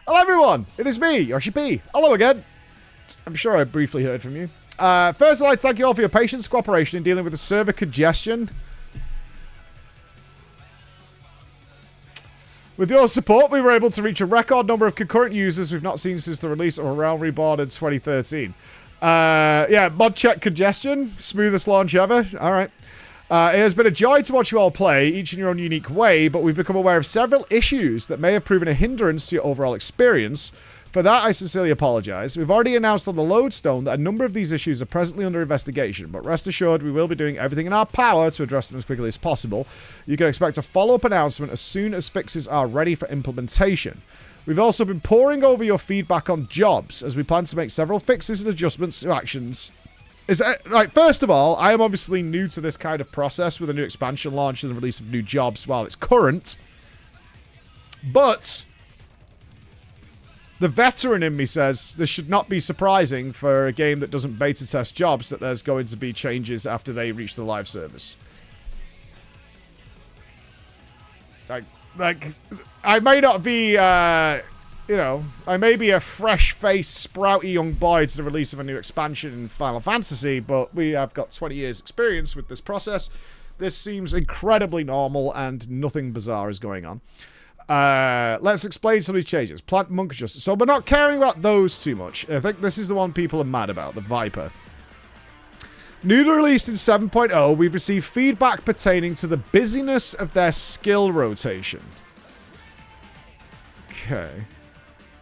Hello everyone, it is me, Yoshi P. Hello again. I'm sure I briefly heard from you. First I'd like to thank you all for your patience and cooperation in dealing with the server congestion. With your support, we were able to reach a record number of concurrent users we've not seen since the release of A Realm Reborn in 2013. Yeah, mod check congestion. Smoothest launch ever. Alright. It has been a joy to watch you all play, each in your own unique way, but we've become aware of several issues that may have proven a hindrance to your overall experience. For that, I sincerely apologize. We've already announced on the Lodestone that a number of these issues are presently under investigation, but rest assured we will be doing everything in our power to address them as quickly as possible. You can expect a follow-up announcement as soon as fixes are ready for implementation. We've also been poring over your feedback on jobs, as we plan to make several fixes and adjustments to actions. Right, first of all, I am obviously new to this kind of process with a new expansion launch and the release of new jobs while it's current. But the veteran in me says this should not be surprising for a game that doesn't beta test jobs that there's going to be changes after they reach the live service. Like I may not be, you know, I may be a fresh-faced, sprouty young boy to the release of a new expansion in Final Fantasy, but we have got 20 years experience with this process. This seems incredibly normal and nothing bizarre is going on. Let's explain some of these changes. Plant monk adjustment. So we're not caring about those too much. I think this is the one people are mad about, the Viper. Newly released in 7.0, we've received feedback pertaining to the busyness of their skill rotation. Okay.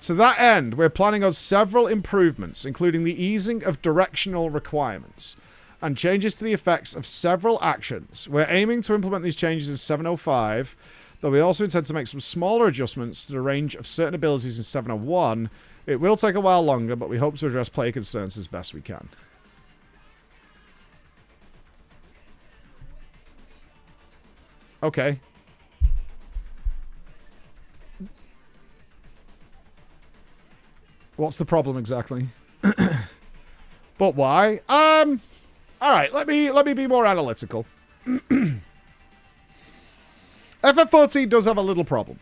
To that end, we're planning on several improvements, including the easing of directional requirements and changes to the effects of several actions. We're aiming to implement these changes in 7.05, though we also intend to make some smaller adjustments to the range of certain abilities in 7.01. It will take a while longer, but we hope to address player concerns as best we can. Okay. What's the problem exactly? But why? All right, let me be more analytical. FF14 does have a little problem.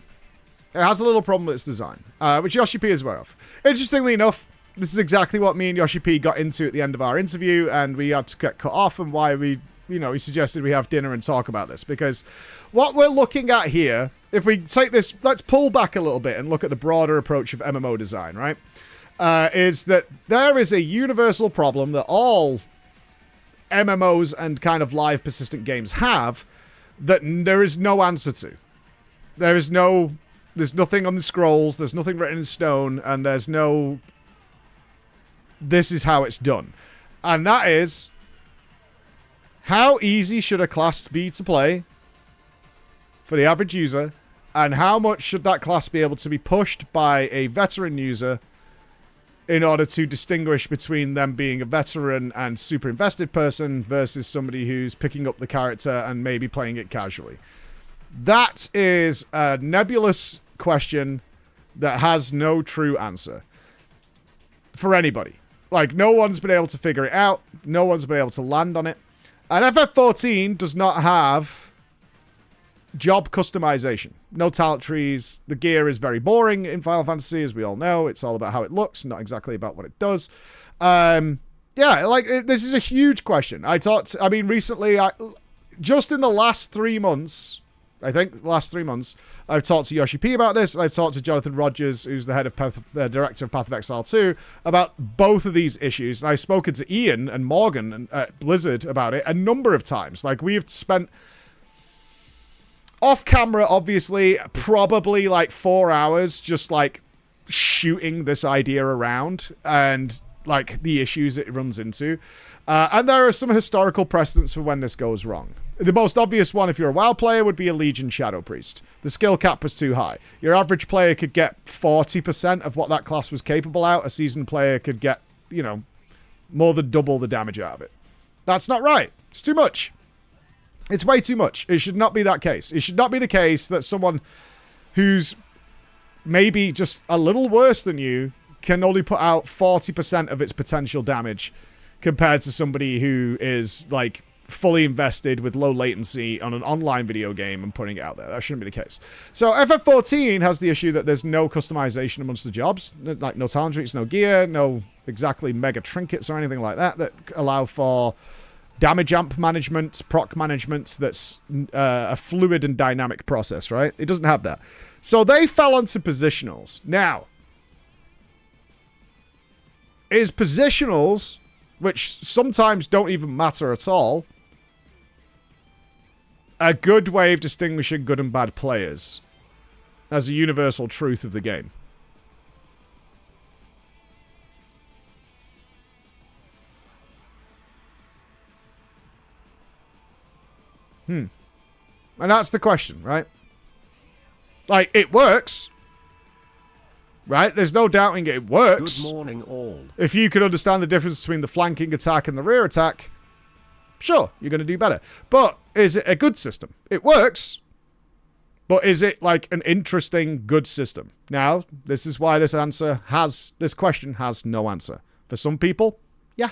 It has a little problem with its design, which Yoshi P is aware of. Interestingly enough, this is exactly what me and Yoshi P got into at the end of our interview, and we had to get cut off, and why we, you know, he suggested we have dinner and talk about this, because what we're looking at here, if we take this, let's pull back a little bit and look at the broader approach of MMO design, right? Is that there is a universal problem that all MMOs and kind of live persistent games have that there is no answer to. There's nothing on the scrolls, there's nothing written in stone, and there's no, this is how it's done. And that is, how easy should a class be to play for the average user, and how much should that class be able to be pushed by a veteran user in order to distinguish between them being a veteran and super invested person versus somebody who's picking up the character and maybe playing it casually. That is a nebulous question that has no true answer for anybody. Like, no one's been able to figure it out. No one's been able to land on it. And FF14 does not have job customization. No talent trees. The gear is very boring in Final Fantasy, as we all know. It's all about how it looks, not exactly about what it does. Yeah, like, this is a huge question. Recently, just in the last 3 months, I think the last 3 months, I've talked to Yoshi P about this, and I've talked to Jonathan Rogers, who's the head of director of Path of Exile 2, about both of these issues. And I've spoken to Ian and Morgan at Blizzard about it a number of times. Like, we've spent off camera, obviously, probably like 4 hours just like shooting this idea around and like the issues it runs into. And there are some historical precedents for when this goes wrong. The most obvious one, if you're a WoW player, would be a Legion Shadow Priest. The skill cap was too high. Your average player could get 40% of what that class was capable out. A seasoned player could get, you know, more than double the damage out of it. That's not right. It's too much. It's way too much. It should not be that case. It should not be the case that someone who's maybe just a little worse than you can only put out 40% of its potential damage compared to somebody who is like fully invested with low latency on an online video game and putting it out there. That shouldn't be the case. So FF14 has the issue that there's no customization amongst the jobs. Like no talent trees, no gear, no exactly mega trinkets or anything like that that allow for damage amp management, proc management that's a fluid and dynamic process, right? It doesn't have that. So they fell onto positionals. Now, is positionals, which sometimes don't even matter at all, a good way of distinguishing good and bad players as a universal truth of the game? And that's the question, right? Like, it works. Right? There's no doubting it works. Good morning, all. If you can understand the difference between the flanking attack and the rear attack, sure, you're going to do better. But is it a good system? It works. But is it like an interesting, good system? Now, this is why this question has no answer. For some people, yeah.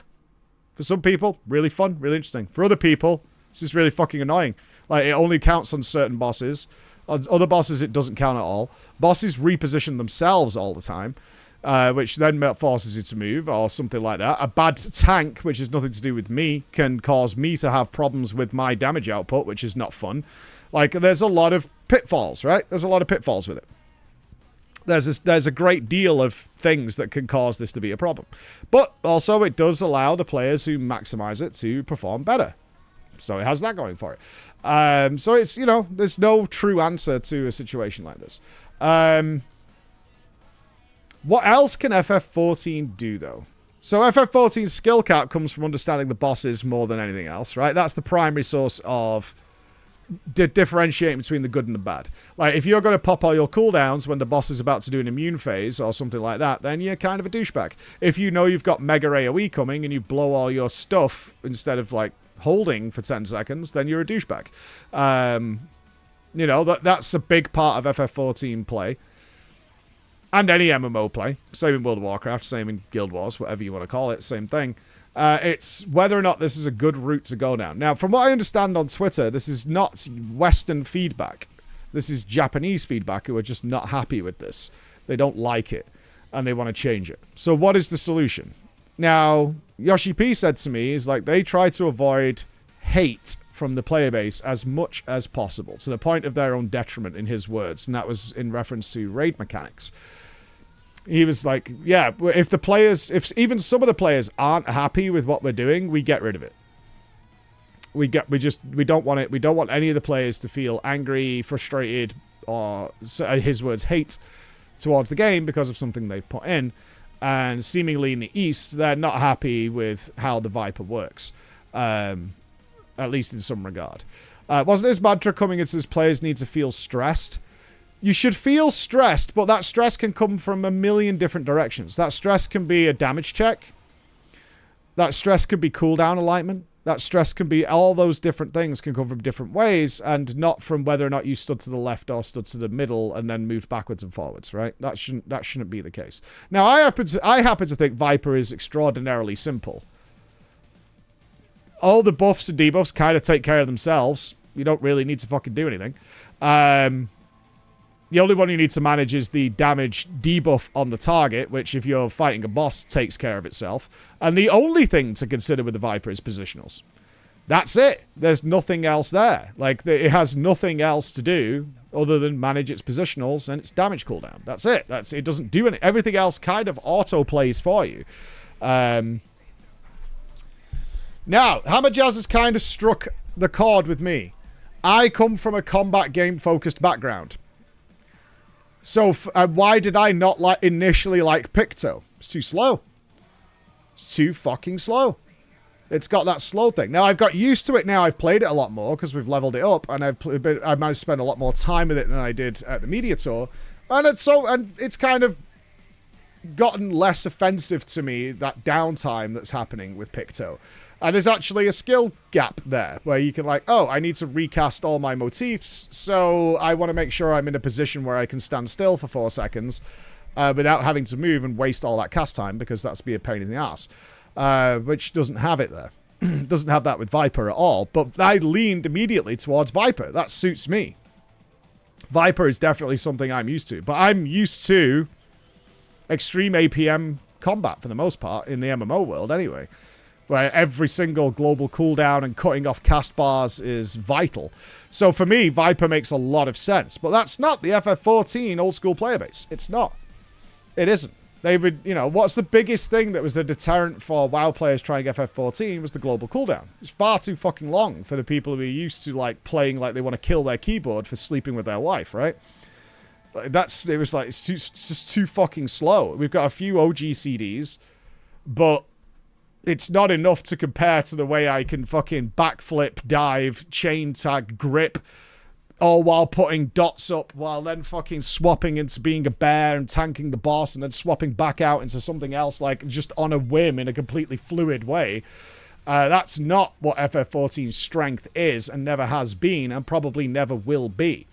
For some people, really fun, really interesting. For other people, this is really fucking annoying. Like, it only counts on certain bosses. On other bosses, it doesn't count at all. Bosses reposition themselves all the time, which then forces you to move or something like that. A bad tank, which has nothing to do with me, can cause me to have problems with my damage output, which is not fun. Like, there's a lot of pitfalls, right? There's a lot of pitfalls with it. There's a great deal of things that can cause this to be a problem. But also, it does allow the players who maximize it to perform better. So it has that going for it. So it's, you know, there's no true answer to a situation like this. What else can FF14 do, though? So FF14's skill cap comes from understanding the bosses more than anything else, right? That's the primary source of differentiating between the good and the bad. Like, if you're going to pop all your cooldowns when the boss is about to do an immune phase or something like that, then you're kind of a douchebag. If you know you've got mega AoE coming and you blow all your stuff instead of, like, holding for 10 seconds, then you're a douchebag. You know, that's a big part of FF14 play. And any MMO play. Same in World of Warcraft, same in Guild Wars, whatever you want to call it, same thing. It's whether or not this is a good route to go down. Now, from what I understand on Twitter, this is not Western feedback. This is Japanese feedback who are just not happy with this. They don't like it, and they want to change it. So what is the solution? Now, Yoshi P said to me, is like, they try to avoid hate from the player base as much as possible, to the point of their own detriment, in his words, and that was in reference to raid mechanics. He was like, yeah, if even some of the players aren't happy with what we're doing, we get rid of it. We don't want it. We don't want any of the players to feel angry, frustrated, or, his words, hate towards the game because of something they've put in. And seemingly in the East, they're not happy with how the Viper works, at least in some regard. Wasn't his mantra coming into his players need to feel stressed? You should feel stressed, but that stress can come from a million different directions. That stress can be a damage check. That stress could be cooldown alignment. That stress can be all those different things can come from different ways, and not from whether or not you stood to the left or stood to the middle and then moved backwards and forwards, right? That shouldn't be the case. Now, I happen to think Viper is extraordinarily simple. All the buffs and debuffs kind of take care of themselves. You don't really need to fucking do anything. The only one you need to manage is the damage debuff on the target, which, if you're fighting a boss, takes care of itself. And the only thing to consider with the Viper is positionals. That's it. There's nothing else there. Like, it has nothing else to do other than manage its positionals and its damage cooldown. That's it. It doesn't do anything. Everything else kind of auto-plays for you. Now, Hammerjazz has kind of struck the chord with me. I come from a combat game-focused background. So, why did I not initially like Picto? It's too slow. It's too fucking slow. It's got that slow thing. Now, I've got used to it now. I've played it a lot more because we've leveled it up, and I've managed to spend a lot more time with it than I did at the media tour. And it's kind of gotten less offensive to me, that downtime that's happening with Picto. And there's actually a skill gap there where you can I need to recast all my motifs, so I want to make sure I'm in a position where I can stand still for 4 seconds without having to move and waste all that cast time, because that's be a pain in the ass, which doesn't have it there. Doesn't have that with Viper at all, but I leaned immediately towards Viper. That suits me. Viper is definitely something I'm used to, but I'm used to extreme APM combat for the most part in the MMO world anyway, where every single global cooldown and cutting off cast bars is vital. So for me, Viper makes a lot of sense, but that's not the FF14 old school player base. It's not. It isn't. They would, you know, what's the biggest thing that was the deterrent for WoW players trying FF14 was the global cooldown. It's far too fucking long for the people who are used to, like, playing like they want to kill their keyboard for sleeping with their wife, right? It's just too fucking slow. We've got a few OG CDs, but it's not enough to compare to the way I can fucking backflip, dive, chain tag, grip, all while putting dots up, while then fucking swapping into being a bear and tanking the boss and then swapping back out into something else, like just on a whim in a completely fluid way. That's not what FF14's strength is and never has been and probably never will be.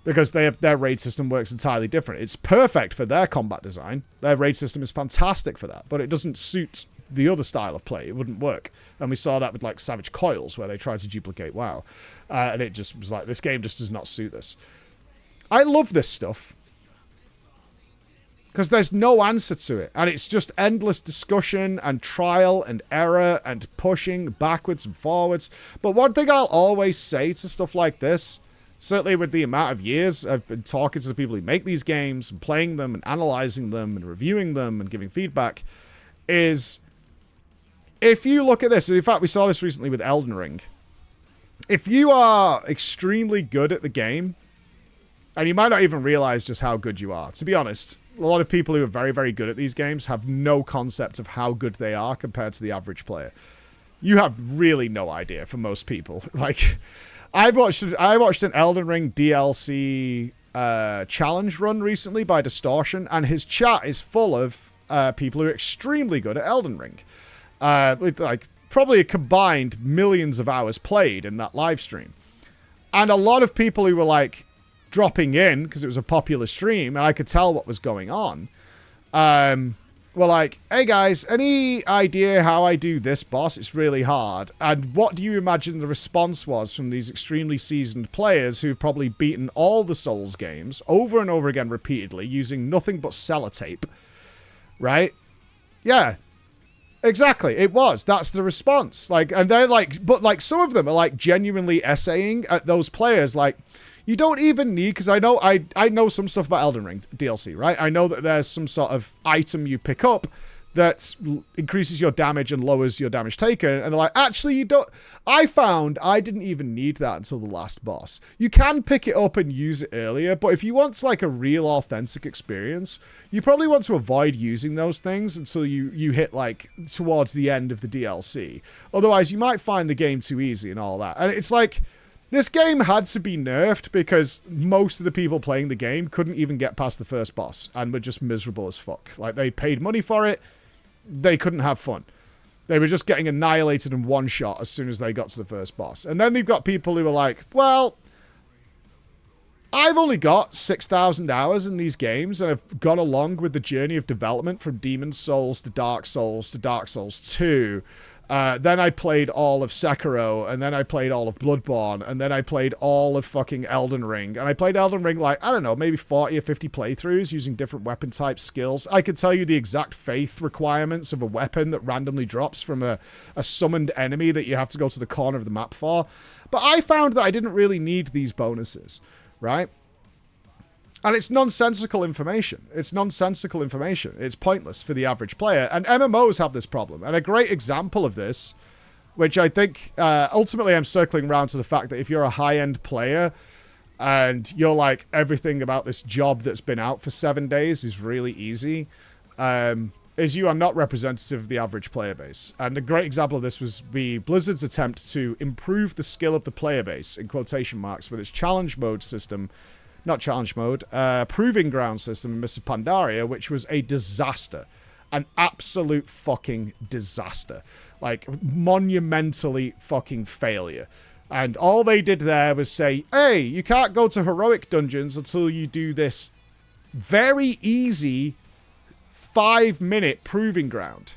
Because their raid system works entirely different. It's perfect for their combat design. Their raid system is fantastic for that, but it doesn't suit the other style of play. It wouldn't work. And we saw that with like Savage Coils, where they tried to duplicate WoW. And it just was like, this game just does not suit this. I love this stuff, because there's no answer to it. And it's just endless discussion and trial and error and pushing backwards and forwards. But one thing I'll always say to stuff like this, certainly with the amount of years I've been talking to the people who make these games and playing them and analyzing them and reviewing them and giving feedback, is if you look at this, in fact, we saw this recently with Elden Ring. If you are extremely good at the game, and you might not even realize just how good you are. To be honest, a lot of people who are very, very good at these games have no concept of how good they are compared to the average player. You have really no idea for most people. Like, I watched an Elden Ring DLC challenge run recently by Distortion, and his chat is full of people who are extremely good at Elden Ring. With like probably a combined millions of hours played in that live stream. And a lot of people who were like dropping in because it was a popular stream and I could tell what was going on, were like, hey guys, any idea how I do this boss? It's really hard. And what do you imagine the response was from these extremely seasoned players who've probably beaten all the Souls games over and over again repeatedly using nothing but sellotape, right? Yeah. Exactly, it was. That's the response. Like, and they're like, but like some of them are like genuinely essaying at those players. Like, you don't even need, because I know some stuff about Elden Ring DLC, right? I know that there's some sort of item you pick up that increases your damage and lowers your damage taken. And they're like, actually, you don't. I found I didn't even need that until the last boss. You can pick it up and use it earlier, but if you want like a real authentic experience, you probably want to avoid using those things until you hit like towards the end of the DLC. Otherwise, you might find the game too easy and all that. And it's like, this game had to be nerfed because most of the people playing the game couldn't even get past the first boss and were just miserable as fuck. Like, they paid money for it. They couldn't have fun. They were just getting annihilated in one shot as soon as they got to the first boss. And then you've got people who are like, well, I've only got 6,000 hours in these games and I've gone along with the journey of development from Demon's Souls to Dark Souls 2. Then I played all of Sekiro, and then I played all of Bloodborne, and then I played all of fucking Elden Ring. And I played Elden Ring, like, I don't know, maybe 40 or 50 playthroughs using different weapon type skills. I could tell you the exact faith requirements of a weapon that randomly drops from a summoned enemy that you have to go to the corner of the map for. But I found that I didn't really need these bonuses, right? And it's nonsensical information. It's nonsensical information. It's pointless for the average player. And MMOs have this problem. And a great example of this, which I think ultimately I'm circling around to the fact that if you're a high-end player and you're like, everything about this job that's been out for 7 days is really easy, is you are not representative of the average player base. And a great example of this was Blizzard's attempt to improve the skill of the player base, in quotation marks, with its challenge mode system. Not challenge mode, proving ground system in Mists of Pandaria, which was a disaster. An absolute fucking disaster. Like, monumentally fucking failure. And all they did there was say, hey, you can't go to heroic dungeons until you do this very easy 5-minute proving ground.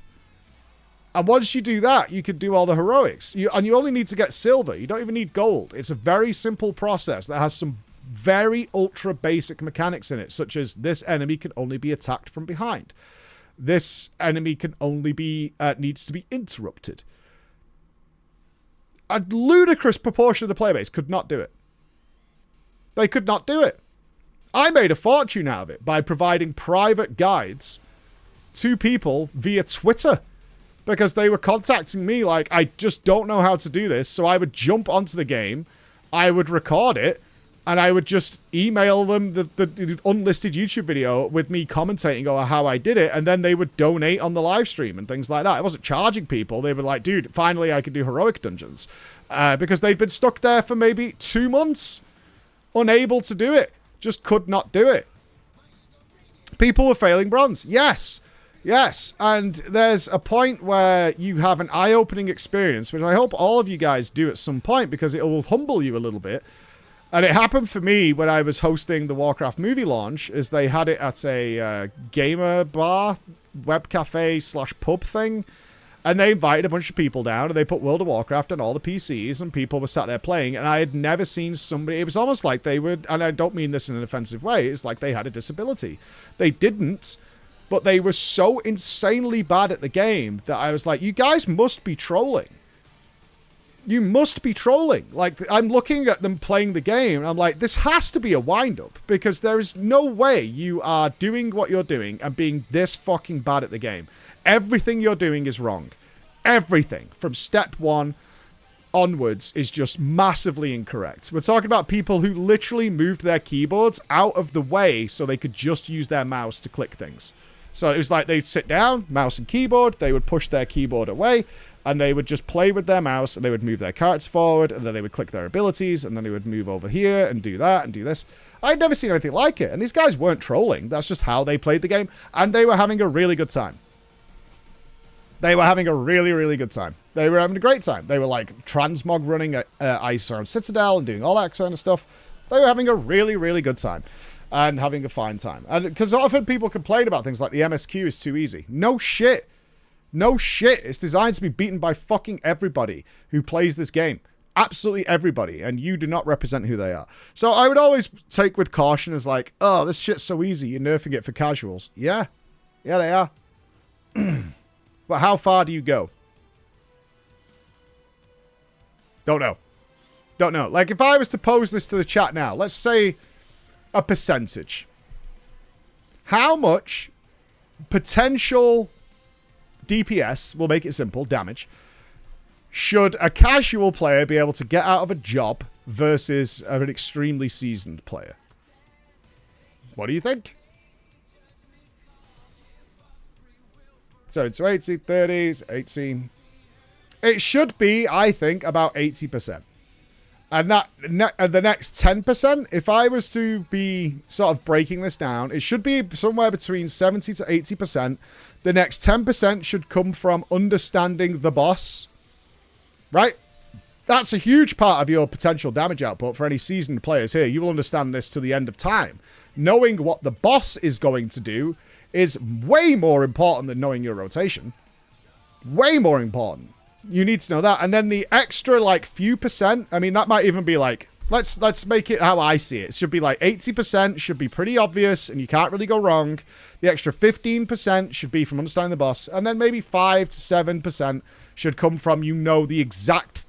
And once you do that, you can do all the heroics. And you only need to get silver. You don't even need gold. It's a very simple process that has some very ultra basic mechanics in it, such as this enemy can only be attacked from behind. This enemy can only be needs to be interrupted. A ludicrous proportion of the player base could not do it. They could not do it. I made a fortune out of it by providing private guides to people via Twitter, because they were contacting me like, I just don't know how to do this. So I would jump onto the game, I would record it, and I would just email them the unlisted YouTube video with me commentating on how I did it, and then they would donate on the live stream and things like that. I wasn't charging people. They were like, dude, finally I could do heroic dungeons. Because they'd been stuck there for maybe 2 months, unable to do it. Just could not do it. People were failing bronze. Yes. Yes, and there's a point where you have an eye-opening experience, which I hope all of you guys do at some point, because it will humble you a little bit. And it happened for me when I was hosting the Warcraft movie launch, is they had it at a gamer bar, web cafe / pub thing, and they invited a bunch of people down, and they put World of Warcraft on all the PCs, and people were sat there playing, and I had never seen somebody, it was almost like they would, and I don't mean this in an offensive way, it's like they had a disability. They didn't. But they were so insanely bad at the game that I was like, you guys must be trolling. You must be trolling. Like, I'm looking at them playing the game, and I'm like, this has to be a wind-up, because there is no way you are doing what you're doing and being this fucking bad at the game. Everything you're doing is wrong. Everything, from step 1 onwards, is just massively incorrect. We're talking about people who literally moved their keyboards out of the way so they could just use their mouse to click things. So it was like they'd sit down, mouse and keyboard, they would push their keyboard away, and they would just play with their mouse, and they would move their characters forward, and then they would click their abilities, and then they would move over here and do that and do this. I'd never seen anything like it, and these guys weren't trolling. That's just how they played the game, and they were having a really good time. They were having a really, really good time. They were having a great time. They were like transmog running Ice on Citadel and doing all that kind of stuff. They were having a really, really good time. And having a fine time. And because often people complain about things like the MSQ is too easy. No shit. No shit. It's designed to be beaten by fucking everybody who plays this game. Absolutely everybody. And you do not represent who they are. So I would always take with caution as like, oh, this shit's so easy. You're nerfing it for casuals. Yeah. Yeah, they are. But how far do you go? Don't know. Don't know. Like, if I was to pose this to the chat now, let's say a percentage. How much potential DPS, we'll make it simple, damage, should a casual player be able to get out of a job versus an extremely seasoned player? What do you think? So it's 80, 30, 18. It should be, I think, about 80%. And that the next 10%, if I was to be sort of breaking this down, it should be somewhere between 70 to 80%. The next 10% should come from understanding the boss. Right? That's a huge part of your potential damage output for any seasoned players here. You will understand this to the end of time. Knowing what the boss is going to do is way more important than knowing your rotation. Way more important. You need to know that. And then the extra, like, few percent, I mean, that might even be like, let's make it how I see it. It should be like 80% should be pretty obvious and you can't really go wrong. The extra 15% should be from understanding the boss. And then maybe 5 to 7% should come from, you know, the exact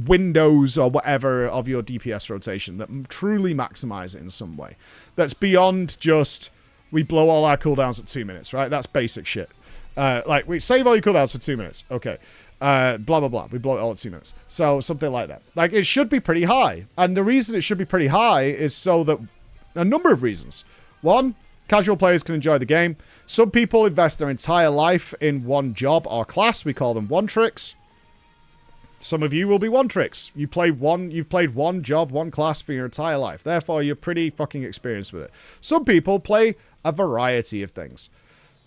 windows or whatever of your DPS rotation that truly maximize it in some way. That's beyond just, we blow all our cooldowns at 2 minutes, right? That's basic shit. Like, we save all your cooldowns for 2 minutes. Okay. Blah, blah, blah. We blow it all at 2 minutes. So, something like that. Like, it should be pretty high. And the reason it should be pretty high is so that a number of reasons. One, casual players can enjoy the game. Some people invest their entire life in one job or class. We call them one-tricks. Some of you will be one-tricks. You've played one job, one class for your entire life. Therefore, you're pretty fucking experienced with it. Some people play a variety of things.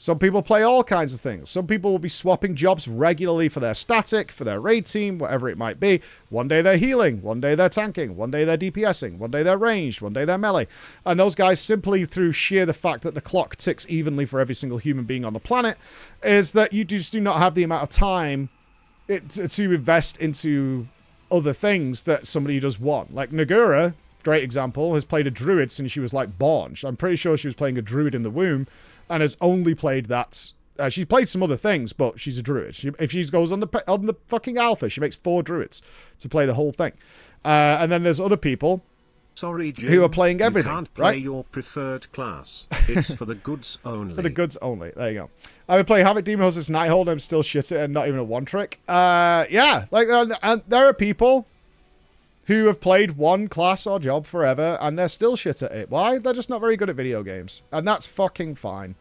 Some people play all kinds of things. Some people will be swapping jobs regularly for their static, for their raid team, whatever it might be. One day they're healing, one day they're tanking, one day they're DPSing, one day they're ranged, one day they're melee. And those guys, simply through sheer the fact that the clock ticks evenly for every single human being on the planet, is that you just do not have the amount of time to invest into other things that somebody does want. Like Nagura, great example, has played a druid since she was like born. I'm pretty sure she was playing a druid in the womb and has only played that. She's played some other things, but she's a druid. If she goes on the fucking alpha, she makes 4 druids to play the whole thing. And then there's other people Jim, who are playing everything. You can't play your preferred class. It's for the goods only. For the goods only. There you go. I would play Havoc Demon Horse as Nighthold. I'm still shit at it and not even a one trick. Yeah, like, and there are people who have played one class or job forever and they're still shit at it. Why? They're just not very good at video games. And that's fucking fine.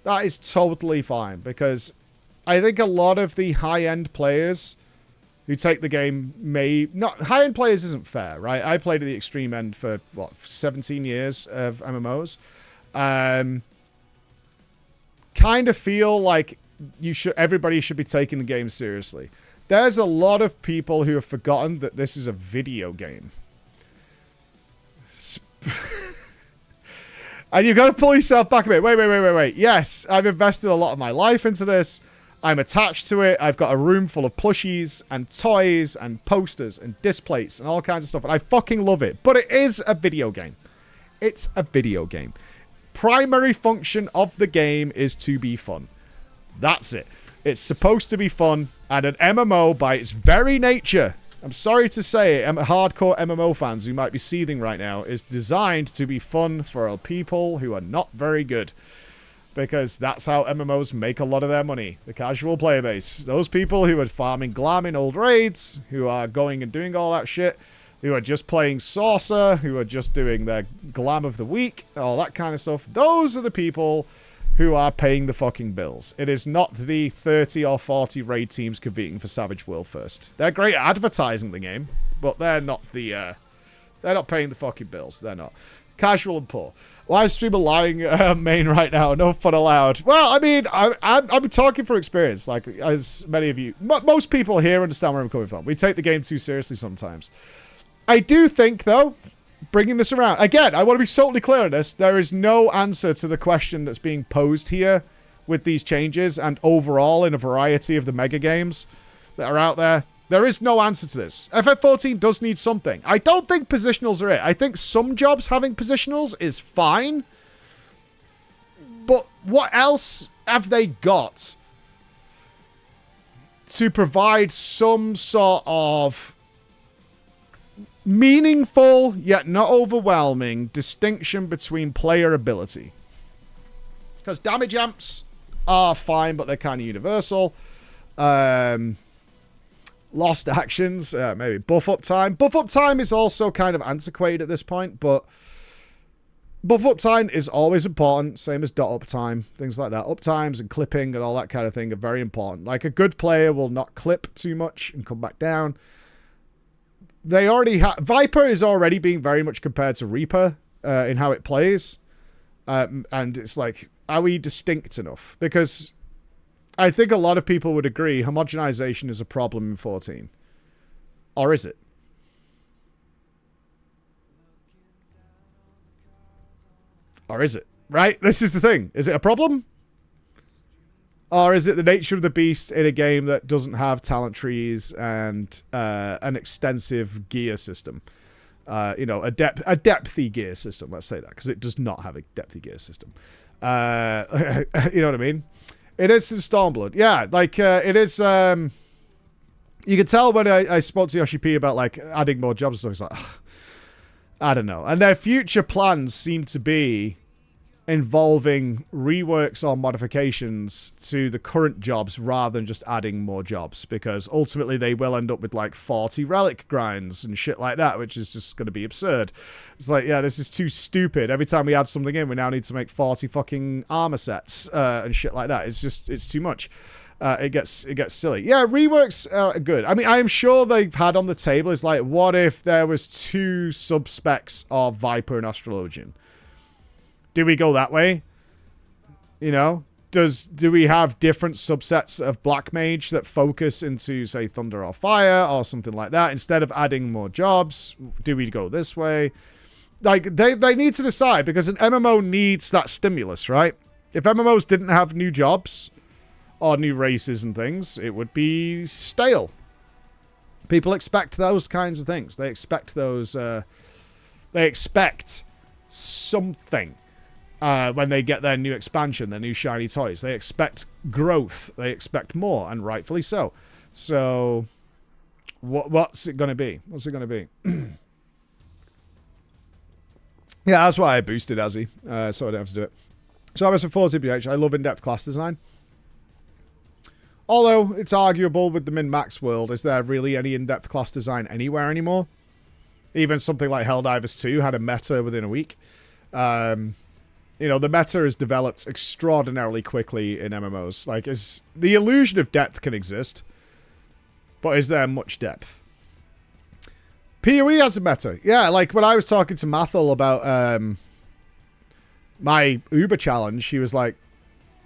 That is totally fine, because I think a lot of the high-end players who take the game high-end players isn't fair, right? I played at the extreme end for, 17 years of MMOs. Kind of feel like everybody should be taking the game seriously. There's a lot of people who have forgotten that this is a video game. And you've got to pull yourself back a bit. Wait. Yes, I've invested a lot of my life into this. I'm attached to it. I've got a room full of plushies and toys and posters and displays and all kinds of stuff. And I fucking love it. But it is a video game. It's a video game. Primary function of the game is to be fun. That's it. It's supposed to be fun. And an MMO, by its very nature, I'm sorry to say it, hardcore MMO fans who might be seething right now, is designed to be fun for people who are not very good. Because that's how MMOs make a lot of their money. The casual player base. Those people who are farming glam in old raids, who are going and doing all that shit, who are just playing Saucer, who are just doing their glam of the week, all that kind of stuff. Those are the people who are paying the fucking bills. It is not the 30 or 40 raid teams competing for Savage World First. They're great at advertising the game, but they're not they're not paying the fucking bills. They're not. Casual and poor. Live streamer lying main right now. No fun allowed. Well, I mean, I'm talking from experience. Like, as many of you, most people here understand where I'm coming from. We take the game too seriously sometimes. I do think, though, bringing this around. Again, I want to be totally clear on this. There is no answer to the question that's being posed here with these changes and overall in a variety of the mega games that are out there. There is no answer to this. FF14 does need something. I don't think positionals are it. I think some jobs having positionals is fine. But what else have they got to provide some sort of meaningful, yet not overwhelming, distinction between player ability? Because damage amps are fine, but they're kind of universal. Lost actions, maybe buff up time. Buff up time is also kind of antiquated at this point, but buff up time is always important, same as dot up time, things like that. Up times and clipping and all that kind of thing are very important. Like, a good player will not clip too much and come back down. They already have... Viper is already being very much compared to Reaper in how it plays. And it's like, are we distinct enough? Because I think a lot of people would agree homogenization is a problem in 14. Or is it? Or is it? Right? This is the thing. Is it a problem? Or is it the nature of the beast in a game that doesn't have talent trees and an extensive gear system? You know, a depthy gear system, let's say that, because it does not have a depthy gear system. You know what I mean? It is Stormblood. Yeah, like, it is... you can tell when I spoke to Yoshi P about, like, adding more jobs and stuff. It's like, ugh, I don't know. And their future plans seem to be involving reworks or modifications to the current jobs rather than just adding more jobs, because ultimately they will end up with like 40 relic grinds and shit like that, which is just going to be absurd. It's like, yeah, this is too stupid. Every time we add something in, we now need to make 40 fucking armor sets and shit like that. It's too much. It gets silly. Yeah, reworks are good. I mean, I am sure they've had on the table is like, what if there was 2 sub-specs of Viper and Astrologian? Do we go that way? You know? Do we have different subsets of Black Mage that focus into, say, Thunder or Fire or something like that? Instead of adding more jobs, do we go this way? Like, they need to decide, because an MMO needs that stimulus, right? If MMOs didn't have new jobs or new races and things, it would be stale. People expect those kinds of things. They expect those... they expect something. When they get their new expansion, their new shiny toys. They expect growth. They expect more, and rightfully so. So, what's it going to be? What's it going to be? Yeah, that's why I boosted Azzy, so I don't have to do it. So, FFXIV BH, I love in-depth class design. Although, it's arguable with the min-max world, is there really any in-depth class design anywhere anymore? Even something like Helldivers 2 had a meta within a week. You know, the meta has developed extraordinarily quickly in MMOs. Like, the illusion of depth can exist, but is there much depth? PoE has a meta. Yeah, like when I was talking to Mathel about my Uber challenge, he was like,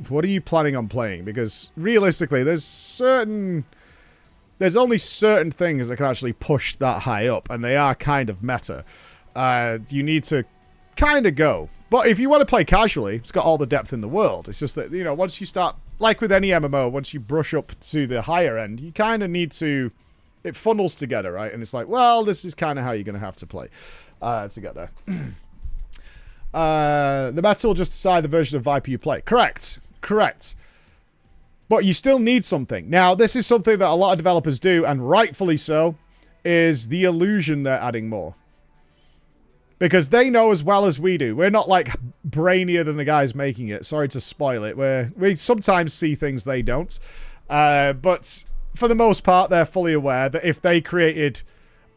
what are you planning on playing? Because realistically, there's only certain things that can actually push that high up, and they are kind of meta. You need to kind of go. But if you want to play casually, it's got all the depth in the world. It's just that, you know, once you start, like with any MMO, once you brush up to the higher end, you kind of need to, it funnels together, right? And it's like, well, this is kind of how you're going to have to play to get there. The meta will just decide the version of Viper you play. Correct. But you still need something. Now, this is something that a lot of developers do, and rightfully so, is the illusion they're adding more. Because they know as well as we do. We're not, like, brainier than the guys making it. Sorry to spoil it. We sometimes see things they don't. But for the most part, they're fully aware that if they created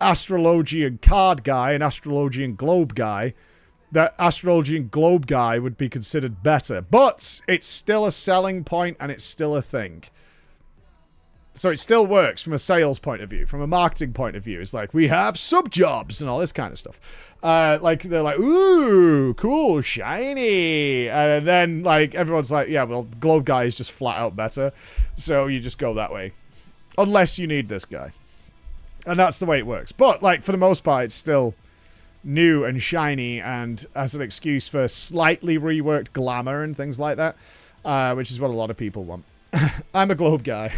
Astrologian Card Guy and Astrologian Globe Guy, that Astrologian Globe Guy would be considered better. But it's still a selling point, and it's still a thing. So it still works from a sales point of view. From a marketing point of view, it's like, we have sub-jobs and all this kind of stuff. Like, they're like, ooh, cool, shiny. And then, like, everyone's like, yeah, well, Globe Guy is just flat out better. So you just go that way. Unless you need this guy. And that's the way it works. But, like, for the most part, it's still new and shiny, and as an excuse for slightly reworked glamour and things like that, which is what a lot of people want. I'm a Globe Guy.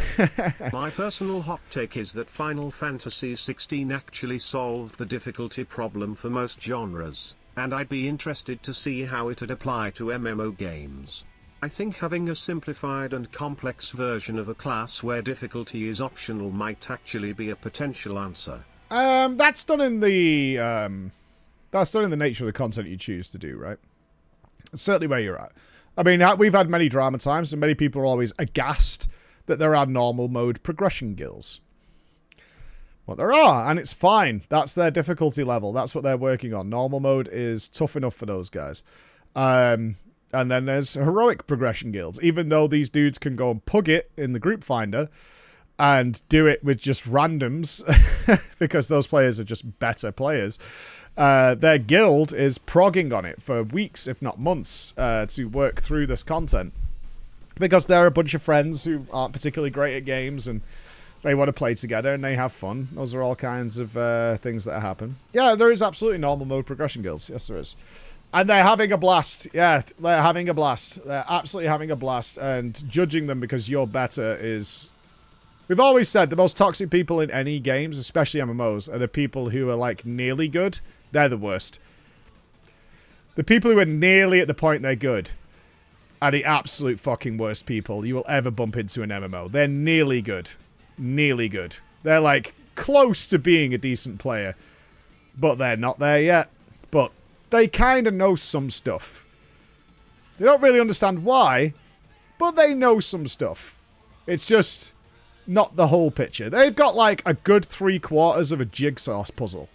My personal hot take is that Final Fantasy XVI actually solved the difficulty problem for most genres, and I'd be interested to see how it'd apply to MMO games. I think having a simplified and complex version of a class where difficulty is optional might actually be a potential answer. That's done in the nature of the content you choose to do, right? Certainly where you're at. I mean, we've had many drama times, and many people are always aghast that there are normal mode progression guilds. Well, there are, and it's fine. That's their difficulty level. That's what they're working on. Normal mode is tough enough for those guys. And then there's heroic progression guilds. Even though these dudes can go and pug it in the group finder and do it with just randoms, because those players are just better players, their guild is progging on it for weeks, if not months, to work through this content. Because they're a bunch of friends who aren't particularly great at games, and they want to play together, and they have fun. Those are all kinds of things that happen. Yeah, there is absolutely normal mode progression guilds. Yes, there is. And they're having a blast. Yeah, they're having a blast. They're absolutely having a blast. And judging them because you're better is... We've always said the most toxic people in any games, especially MMOs, are the people who are, like, nearly good. They're the worst. The people who are nearly at the point they're good are the absolute fucking worst people you will ever bump into in MMO. They're nearly good. Nearly good. They're, like, close to being a decent player. But they're not there yet. But they kind of know some stuff. They don't really understand why, but they know some stuff. It's just not the whole picture. They've got, like, a good 3/4 of a jigsaw puzzle.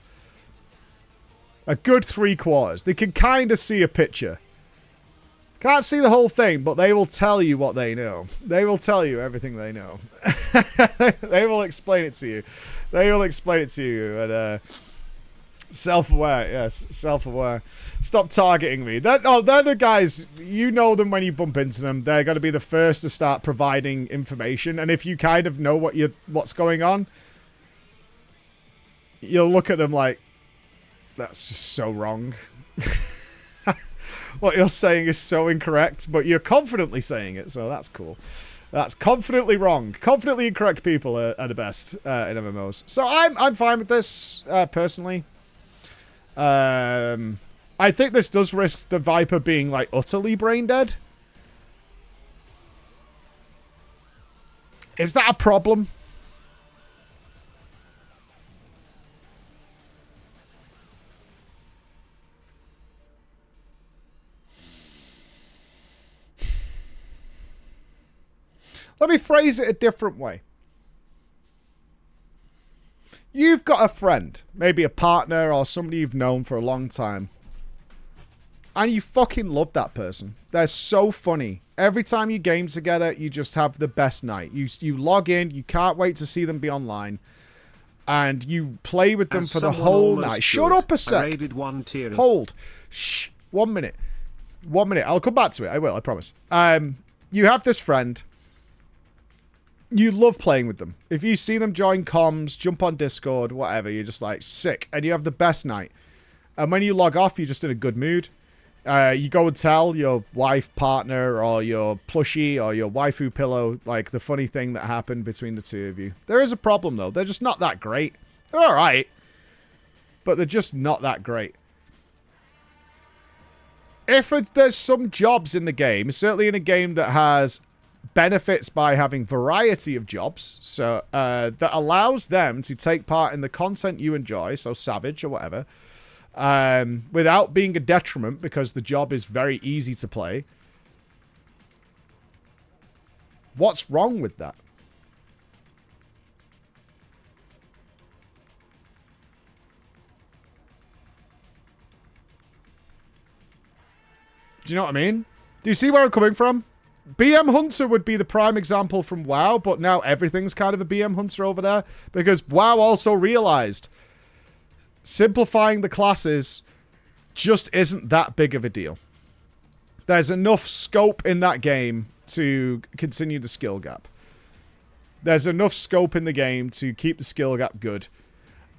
A good 3/4. They can kind of see a picture. Can't see the whole thing, but they will tell you what they know. They will tell you everything they know. They will explain it to you. They will explain it to you. And Self-aware, yes. Self-aware. Stop targeting me. They're the guys, you know them when you bump into them. They're going to be the first to start providing information. And if you kind of know what's going on, you'll look at them like, that's just so wrong. What you're saying is so incorrect, but you're confidently saying it, so that's cool. That's confidently wrong. Confidently incorrect people are the best in MMOs. So I'm fine with this, personally. I think this does risk the Viper being, like, utterly brain dead. Is that a problem? Let me phrase it a different way. You've got a friend, maybe a partner or somebody you've known for a long time, and you fucking love that person. They're so funny. Every time you game together, you just have the best night. You log in, you can't wait to see them be online, and you play with them for the whole night. Shut up a sec. Hold. Shh. 1 minute. 1 minute. I'll come back to it. I will, I promise. You have this friend. You love playing with them. If you see them join comms, jump on Discord, whatever, you're just like, sick. And you have the best night. And when you log off, you're just in a good mood. You go and tell your wife, partner, or your plushie, or your waifu pillow, like, the funny thing that happened between the two of you. There is a problem, though. They're just not that great. They're alright. But they're just not that great. If there's some jobs in the game, certainly in a game that has benefits by having variety of jobs, so that allows them to take part in the content you enjoy, so Savage or whatever, without being a detriment because the job is very easy to play. What's wrong with that? Do you know what I mean? Do you see where I'm coming from? BM Hunter would be the prime example from WoW, but now everything's kind of a BM Hunter over there, because WoW also realized simplifying the classes just isn't that big of a deal. There's enough scope in that game to continue the skill gap. There's enough scope in the game to keep the skill gap good.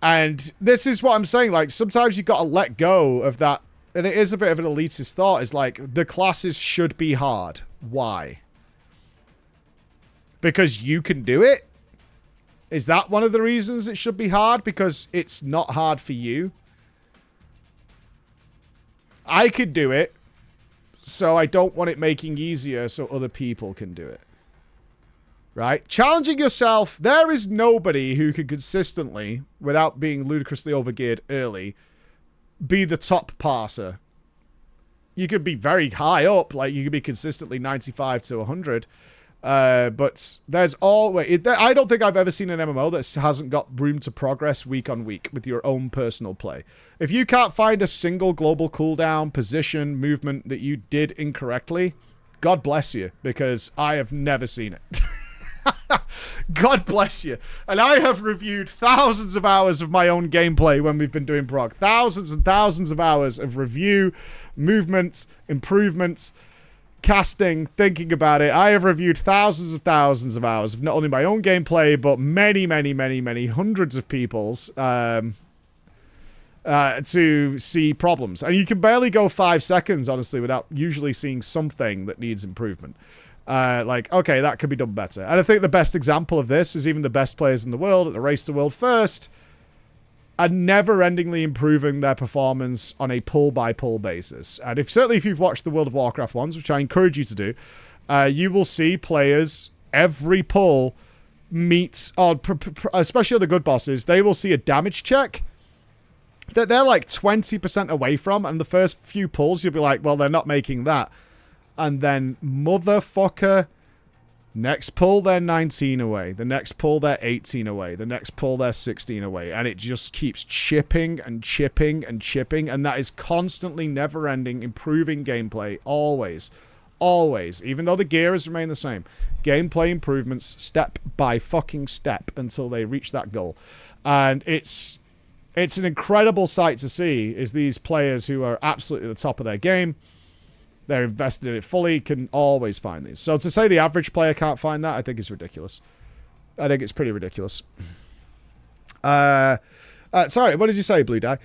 And this is what I'm saying, like, sometimes you've got to let go of that, and it is a bit of an elitist thought, is like, the classes should be hard. Why? Because you can do it? Is that one of the reasons it should be hard? Because it's not hard for you? I could do it, so I don't want it making easier so other people can do it. Right? Challenging yourself, there is nobody who can consistently, without being ludicrously overgeared early, be the top parser. You could be very high up, like you could be consistently 95 to 100. But there's always... I don't think I've ever seen an MMO that hasn't got room to progress week on week with your own personal play. If you can't find a single global cooldown, position, movement that you did incorrectly, God bless you, because I have never seen it. God bless you. And I have reviewed thousands of hours of my own gameplay when we've been doing prog. Thousands and thousands of hours of review, movements, improvements, casting, thinking about it. I have reviewed thousands of hours of not only my own gameplay, but many hundreds of people's to see problems. And you can barely go 5 seconds, honestly, without usually seeing something that needs improvement. Like, okay, that could be done better. And I think the best example of this is even the best players in the world at the Race to World First are never-endingly improving their performance on a pull-by-pull basis. And certainly if you've watched the World of Warcraft ones, which I encourage you to do, you will see players, every pull meets, especially on the good bosses, they will see a damage check that they're like 20% away from, and the first few pulls, you'll be like, well, they're not making that. And then, motherfucker, next pull, they're 19 away. The next pull, they're 18 away. The next pull, they're 16 away. And it just keeps chipping and chipping and chipping. And that is constantly never-ending, improving gameplay. Always. Always. Even though the gear has remained the same. Gameplay improvements step by fucking step until they reach that goal. And it's It's an incredible sight to see, is these players who are absolutely at the top of their game, they're invested in it fully, can always find these. So to say the average player can't find that, I think is ridiculous. I think it's pretty ridiculous. Sorry, what did you say, Blue Die?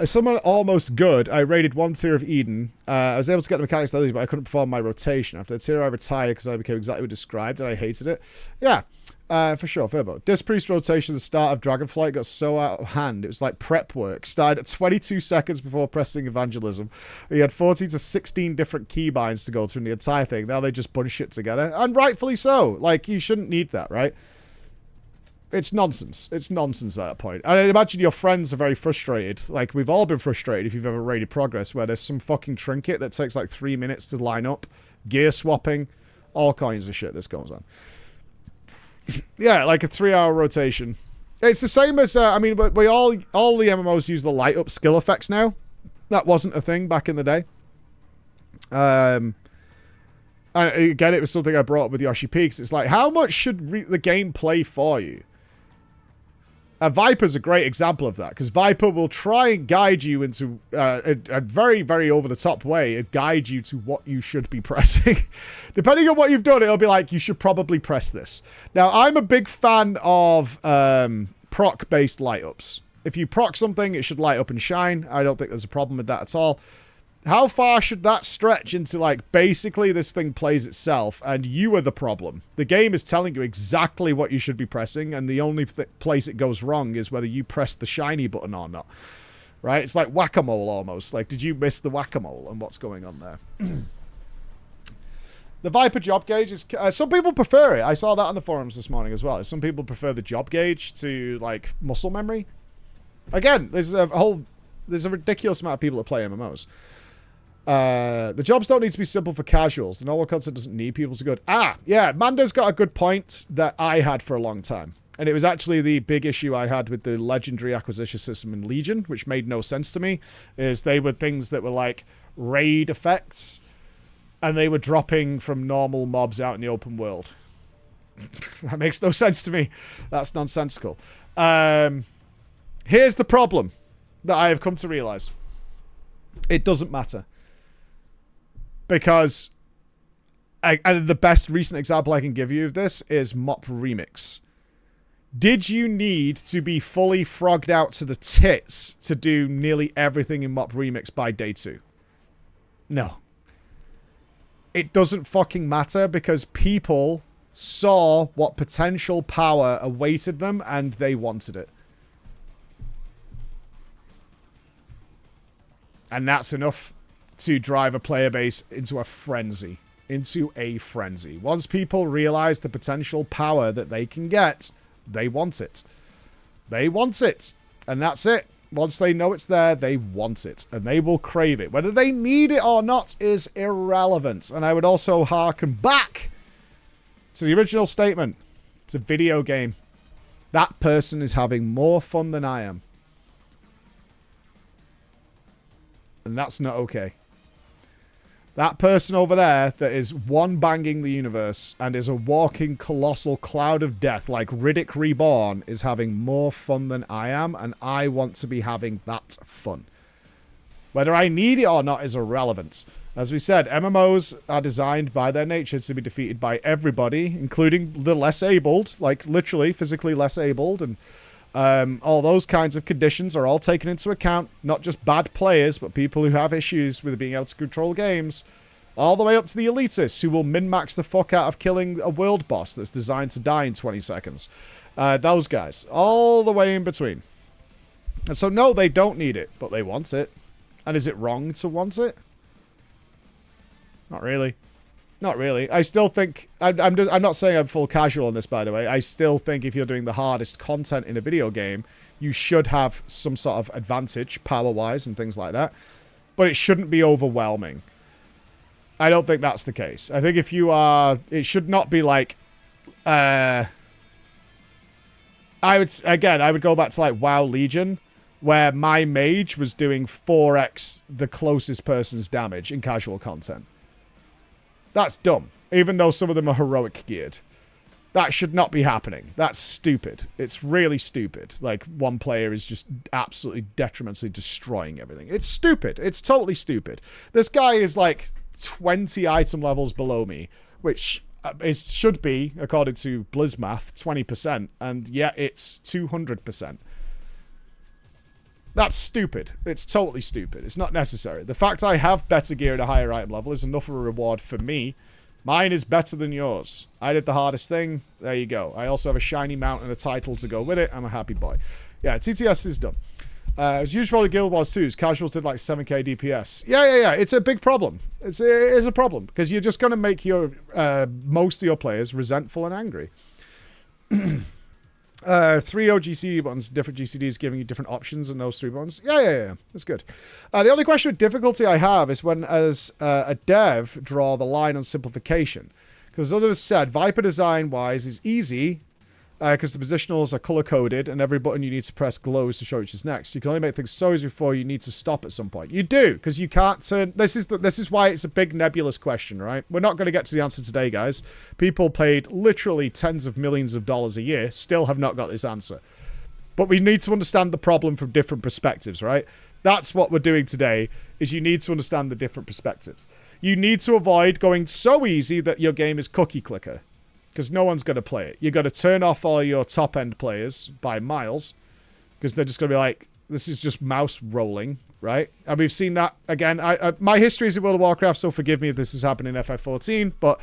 Someone almost good. I raided 1 tier of Eden. I was able to get the mechanics early, but I couldn't perform my rotation. After the tier, I retired because I became exactly what described, and I hated it. Yeah, for sure, Furbo. Disc Priest rotation at the start of Dragonflight got so out of hand. It was like prep work. Started at 22 seconds before pressing Evangelism. You had 14 to 16 different keybinds to go through the entire thing. Now they just bunch shit together, and rightfully so. Like, you shouldn't need that, right? It's nonsense. It's nonsense at that point. And I imagine your friends are very frustrated. Like, we've all been frustrated if you've ever raided Progress, where there's some fucking trinket that takes like 3 minutes to line up, gear swapping, all kinds of shit that goes on. Yeah, like a 3-hour rotation. It's the same as, I mean, but all the MMOs use the light up skill effects now. That wasn't a thing back in the day. And again, it was something I brought up with Yoshi Peaks. It's like, how much should the game play for you? Viper's a great example of that, because Viper will try and guide you into a very, very over-the-top way, and guide you to what you should be pressing. Depending on what you've done, it'll be like, you should probably press this. Now, I'm a big fan of proc-based light-ups. If you proc something, it should light up and shine. I don't think there's a problem with that at all. How far should that stretch into, like, basically this thing plays itself and you are the problem? The game is telling you exactly what you should be pressing, and the only place it goes wrong is whether you press the shiny button or not. Right? It's like whack-a-mole almost. Like, did you miss the whack-a-mole and what's going on there? The Viper job gauge is... some people prefer it. I saw that on the forums this morning as well. Some people prefer the job gauge to, like, muscle memory. Again, there's a ridiculous amount of people that play MMOs. The jobs don't need to be simple for casuals. The normal content doesn't need people to go... Yeah, Manda's got a good point that I had for a long time. And it was actually the big issue I had with the legendary acquisition system in Legion, which made no sense to me, is they were things that were like raid effects, and they were dropping from normal mobs out in the open world. That makes no sense to me. That's nonsensical. Here's the problem that I have come to realize. It doesn't matter. Because and the best recent example I can give you of this is Mop Remix. Did you need to be fully frogged out to the tits to do nearly everything in Mop Remix by day 2? No. It doesn't fucking matter, because people saw what potential power awaited them and they wanted it. And that's enough to drive a player base into a frenzy. Once people realize the potential power that they can get, they want it. They want it. And that's it. Once they know it's there, they want it. And they will crave it. Whether they need it or not is irrelevant. And I would also harken back to the original statement. It's a video game. That person is having more fun than I am. And that's not okay. That person over there that is one-banging the universe and is a walking colossal cloud of death like Riddick Reborn is having more fun than I am, and I want to be having that fun. Whether I need it or not is irrelevant. As we said, MMOs are designed by their nature to be defeated by everybody, including the less abled, like literally physically less abled, and all those kinds of conditions are all taken into account. Not just bad players, but people who have issues with being able to control games. All the way up to the elitists who will min-max the fuck out of killing a world boss that's designed to die in 20 seconds. Those guys. All the way in between. And so no, they don't need it, but they want it. And is it wrong to want it? Not really. Not really. I still think... I'm not saying I'm full casual on this, by the way. I still think if you're doing the hardest content in a video game, you should have some sort of advantage, power-wise, and things like that. But it shouldn't be overwhelming. I don't think that's the case. I think if you are... It should not be like... I would go back to like WoW Legion, where my mage was doing 4x the closest person's damage in casual content. That's dumb, even though some of them are heroic geared. That should not be happening. That's stupid. It's really stupid. Like, one player is just absolutely detrimentally destroying everything. It's stupid. It's totally stupid. This guy is like 20 item levels below me, which should be, according to BlizzMath, 20%, and yet it's 200%. That's stupid. It's totally stupid. It's not necessary. The fact I have better gear at a higher item level is enough of a reward for me. Mine is better than yours. I did the hardest thing. There you go. I also have a shiny mount and a title to go with it. I'm a happy boy. Yeah, TTS is done. It's usually Guild Wars 2's. Casuals did like 7k DPS. Yeah. It's a big problem. It is a problem. Because you're just going to make your most of your players resentful and angry. 3 OGCD buttons, different GCDs giving you different options in those 3 buttons. Yeah. That's good. The only question with difficulty I have is when, as a dev, draw the line on simplification. Because as others said, Viper design-wise is easy, because the positionals are color-coded, and every button you need to press glows to show which is next. You can only make things so easy before you need to stop at some point. You do, because you can't turn... This is why it's a big nebulous question, right? We're not going to get to the answer today, guys. People paid literally tens of millions of dollars a year, still have not got this answer. But we need to understand the problem from different perspectives, right? That's what we're doing today, is you need to understand the different perspectives. You need to avoid going so easy that your game is cookie clicker. Because no one's going to play it. You've got to turn off all your top-end players by miles. Because they're just going to be like, this is just mouse rolling, right? And we've seen that, again. My history is in World of Warcraft, so forgive me if this is happening in FF14. But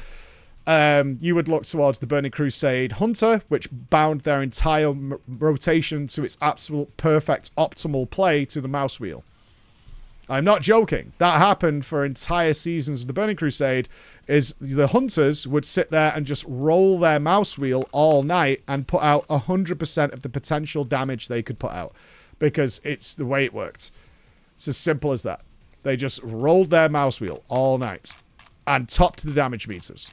you would look towards the Burning Crusade Hunter, which bound their entire rotation to its absolute perfect optimal play to the mouse wheel. I'm not joking. That happened for entire seasons of the Burning Crusade, is the hunters would sit there and just roll their mouse wheel all night and put out 100% of the potential damage they could put out. Because it's the way it worked. It's as simple as that. They just rolled their mouse wheel all night and topped the damage meters.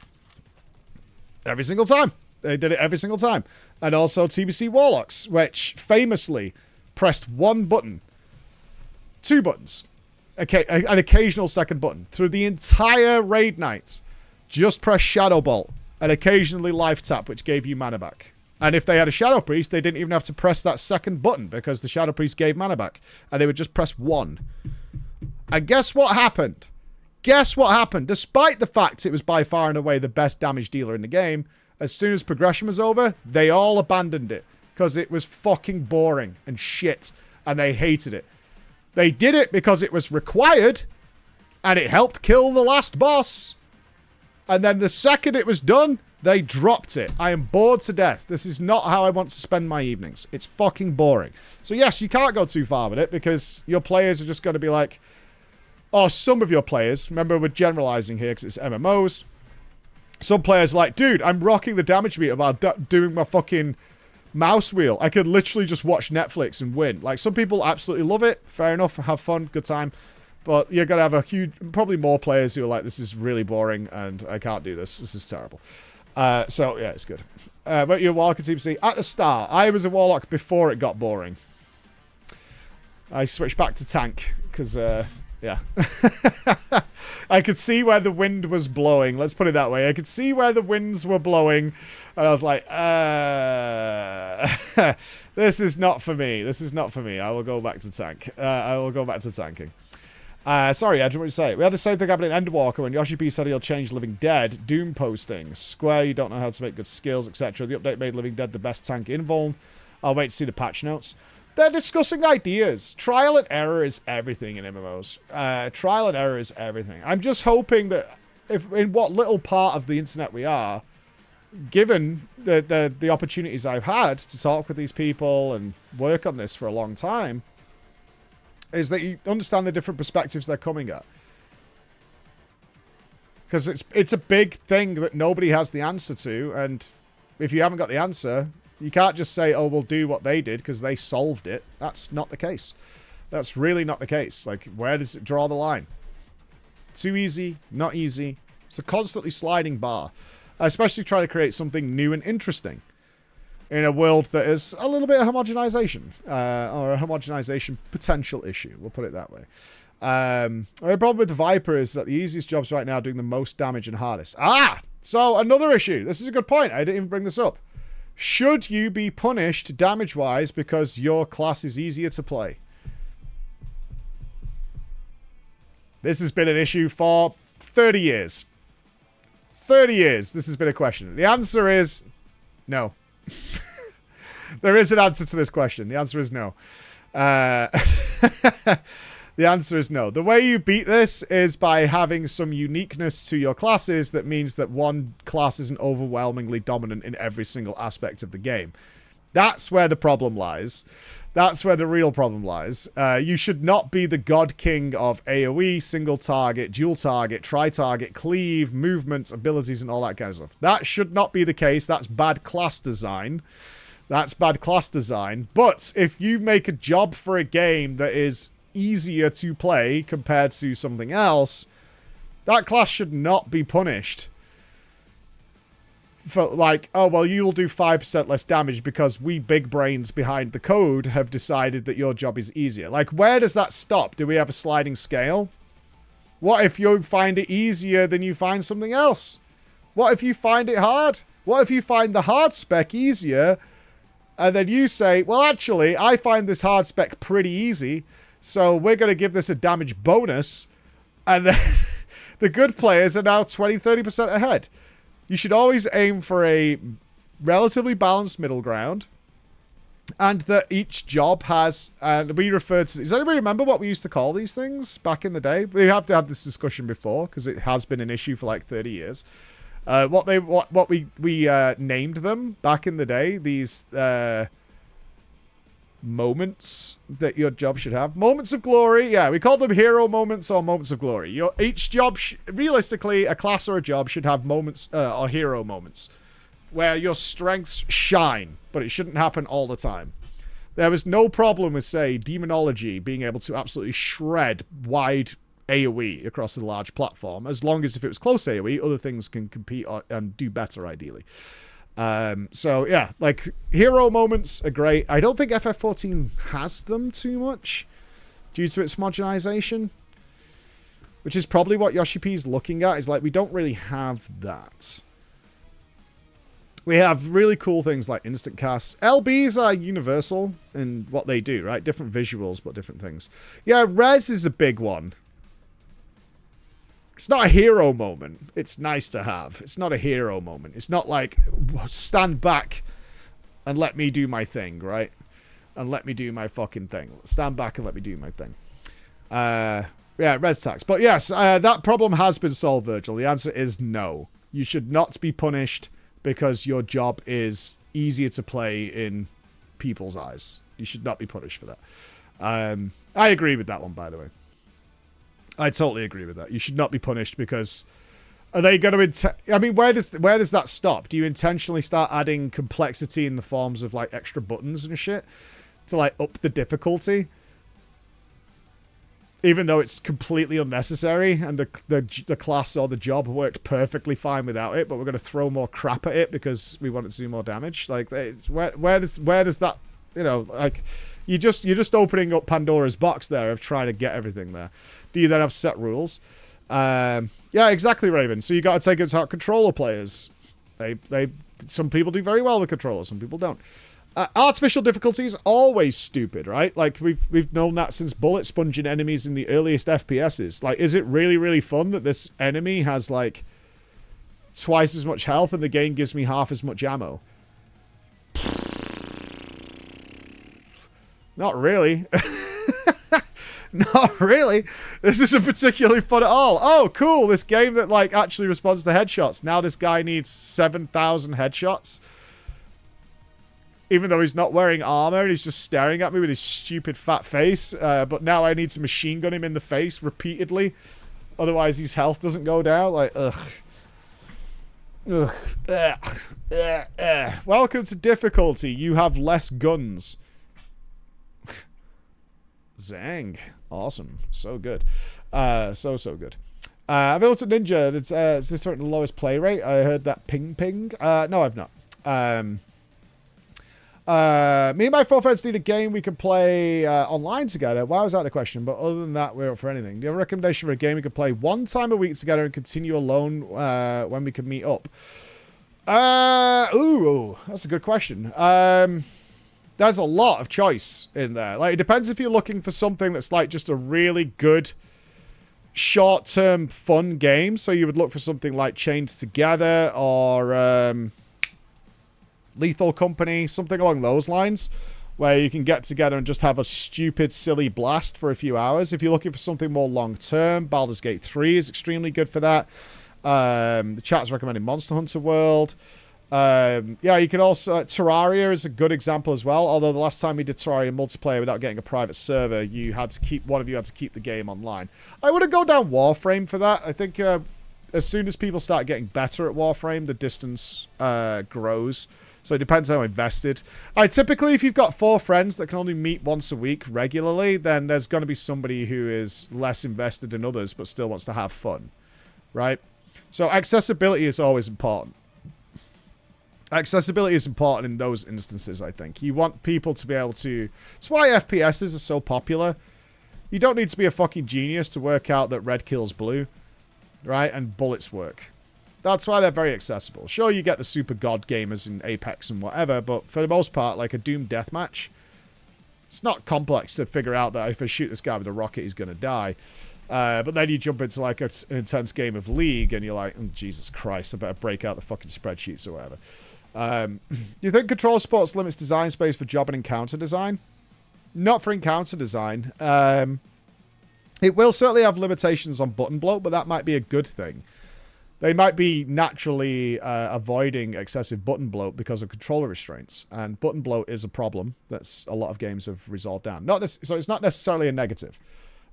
Every single time. They did it every single time. And also TBC Warlocks, which famously pressed one button, 2 buttons, an occasional second button through the entire raid night. Just press Shadow Bolt and occasionally Life Tap, which gave you mana back. And if they had a Shadow Priest, they didn't even have to press that second button because the Shadow Priest gave mana back. And they would just press 1. And guess what happened? Guess what happened? Despite the fact it was by far and away the best damage dealer in the game, as soon as progression was over, they all abandoned it because it was fucking boring and shit. And they hated it. They did it because it was required, and it helped kill the last boss. And then the second it was done, they dropped it. I am bored to death. This is not how I want to spend my evenings. It's fucking boring. So yes, you can't go too far with it, because your players are just going to be like... Or some of your players, remember we're generalizing here because it's MMOs. Some players are like, dude, I'm rocking the damage meter while doing my fucking... mouse wheel. I could literally just watch Netflix and win. Like, some people absolutely love it. Fair enough. Have fun. Good time. But you're going to have a huge... Probably more players who are like, this is really boring and I can't do this. This is terrible. So, yeah, it's good. But your Warlock and TBC. At the start, I was a Warlock before it got boring. I switched back to tank because... yeah. I could see where the wind was blowing. Let's put it that way. I could see where the winds were blowing. And I was like, this is not for me. This is not for me. I will go back to tank. I will go back to tanking. Sorry, Ed, what did you say? We had the same thing happen in Endwalker when Yoshi P said he'll change Living Dead. Doom posting. Square, you don't know how to make good skills, etc. The update made Living Dead the best tank in Vuln. I'll wait to see the patch notes. They're discussing ideas. Trial and error is everything in MMOs. Trial and error is everything. I'm just hoping that if in what little part of the internet we are, given the opportunities I've had to talk with these people and work on this for a long time, is that you understand the different perspectives they're coming at. Because it's a big thing that nobody has the answer to, and if you haven't got the answer... You can't just say, oh, we'll do what they did because they solved it. That's not the case. That's really not the case. Like, where does it draw the line? Too easy, not easy. It's a constantly sliding bar. Especially trying to create something new and interesting in a world that is a little bit of homogenization. Or a homogenization potential issue. We'll put it that way. The problem with the Viper is that the easiest jobs right now are doing the most damage and hardest. Ah! So another issue. This is a good point. I didn't even bring this up. Should you be punished damage-wise because your class is easier to play? This has been an issue for 30 years. 30 years, this has been a question. The answer is no. There is an answer to this question. The answer is no. The answer is no. The way you beat this is by having some uniqueness to your classes that means that one class isn't overwhelmingly dominant in every single aspect of the game. That's where the problem lies. That's where the real problem lies. You should not be the god king of AoE, single target, dual target, tri-target, cleave, movement, abilities, and all that kind of stuff. That should not be the case. That's bad class design. That's bad class design. But if you make a job for a game that is easier to play compared to something else, that class should not be punished for like, oh, well, you'll do 5% less damage because we big brains behind the code have decided that your job is easier. Like, where does that stop? Do we have a sliding scale? What if you find it easier than you find something else? What if you find it hard? What if you find the hard spec easier and then you say, well, actually, I find this hard spec pretty easy, so we're going to give this a damage bonus, and then the good players are now 20-30% ahead. You should always aim for a relatively balanced middle ground, and that each job has, and we referred to, does anybody remember what we used to call these things back in the day? We have to have this discussion before, because it has been an issue for like 30 years. What we named them back in the day, these moments that your job should have. Moments of glory. Yeah, we call them hero moments or moments of glory. Each job, realistically, a class or a job should have moments or hero moments where your strengths shine, but it shouldn't happen all the time. There was no problem with, say, demonology being able to absolutely shred wide AoE across a large platform, as long as if it was close AoE, other things can compete and do better, ideally. So yeah, like hero moments are great. I don't think FF14 has them too much due to its homogenization, which is probably what Yoshi P is looking at, is like, we don't really have that. We have really cool things like instant casts. LBs are universal in what they do, right? Different visuals, but different things. Yeah, res is a big one. It's not a hero moment. It's nice to have. It's not a hero moment. It's not like, stand back and let me do my thing, right? And let me do my fucking thing. Stand back and let me do my thing. Yeah, res tax. But yes, that problem has been solved, Virgil. The answer is no. You should not be punished because your job is easier to play in people's eyes. You should not be punished for that. I agree with that one, by the way. I totally agree with that. You should not be punished because are they going to... I mean, where does that stop? Do you intentionally start adding complexity in the forms of, like, extra buttons and shit to, like, up the difficulty? Even though it's completely unnecessary and the class or the job worked perfectly fine without it, but we're going to throw more crap at it because we want it to do more damage. Like, where does that... You know, like... You're just opening up Pandora's box there of trying to get everything there. Do you then have set rules? Yeah, exactly, Raven. So you got to take into account controller players. Some people do very well with controllers, some people don't. Artificial difficulty is always stupid, right? Like we've known that since bullet sponging enemies in the earliest FPSs. Like, is it really, really fun that this enemy has like twice as much health and the game gives me half as much ammo? Not really. Not really. This isn't particularly fun at all. Oh, cool. This game that, like, actually responds to headshots. Now this guy needs 7,000 headshots. Even though he's not wearing armor and he's just staring at me with his stupid fat face. But now I need to machine gun him in the face repeatedly. Otherwise his health doesn't go down. Like, ugh. Ugh. Ugh. Ugh. Ugh. Welcome to difficulty. You have less guns. Zang. Awesome. So good. So good. I've looked at Ninja. It's this the lowest play rate. I heard that ping. No, I've not. Me and my 4 friends need a game we can play online together. Why was that the question? But other than that, we're up for anything. Do you have a recommendation for a game we could play one time a week together and continue alone when we can meet up? Ooh, that's a good question. There's a lot of choice in there. Like, it depends if you're looking for something that's like just a really good short-term fun game. So you would look for something like Chained Together or Lethal Company, something along those lines, where you can get together and just have a stupid, silly blast for a few hours. If you're looking for something more long-term, Baldur's Gate 3 is extremely good for that. The chat's recommending Monster Hunter World. Yeah, you could also... Terraria is a good example as well, although the last time we did Terraria multiplayer without getting a private server, you had to keep... One of you had to keep the game online. I would have gone down Warframe for that. I think as soon as people start getting better at Warframe, the distance grows. So it depends how invested. Typically, if you've got 4 friends that can only meet once a week regularly, then there's going to be somebody who is less invested than others but still wants to have fun, right? So accessibility is always important. Accessibility is important in those instances, I think. You want people to be able to... It's why FPSs are so popular. You don't need to be a fucking genius to work out that red kills blue, right? And bullets work. That's why they're very accessible. Sure, you get the super god gamers in Apex and whatever, but for the most part, like a Doom deathmatch, it's not complex to figure out that if I shoot this guy with a rocket, he's going to die. But then you jump into like an intense game of League, and you're like, oh, Jesus Christ, I better break out the fucking spreadsheets or whatever. Do you think Control Sports limits design space for job and encounter design? Not for encounter design. It will certainly have limitations on button bloat, but that might be a good thing. They might be naturally avoiding excessive button bloat because of controller restraints. And button bloat is a problem that a lot of games have resolved down. So it's not necessarily a negative.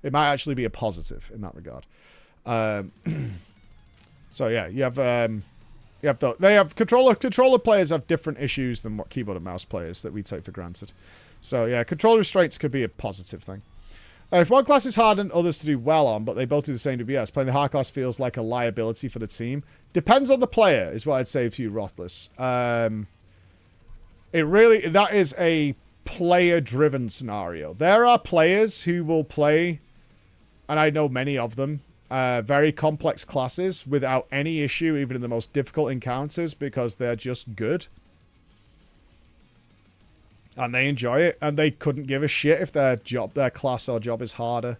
It might actually be a positive in that regard. So yeah, you have controller players have different issues than what keyboard and mouse players that we take for granted. So yeah, controller restraints could be a positive thing. If one class is hard and others to do well on, but they both do the same DPS, playing the hard class feels like a liability for the team. Depends on the player, is what I'd say to you, Rothless. That is a player-driven scenario. There are players who will play, and I know many of them, very complex classes without any issue, even in the most difficult encounters, because they're just good. And they enjoy it, and they couldn't give a shit if their class or job is harder.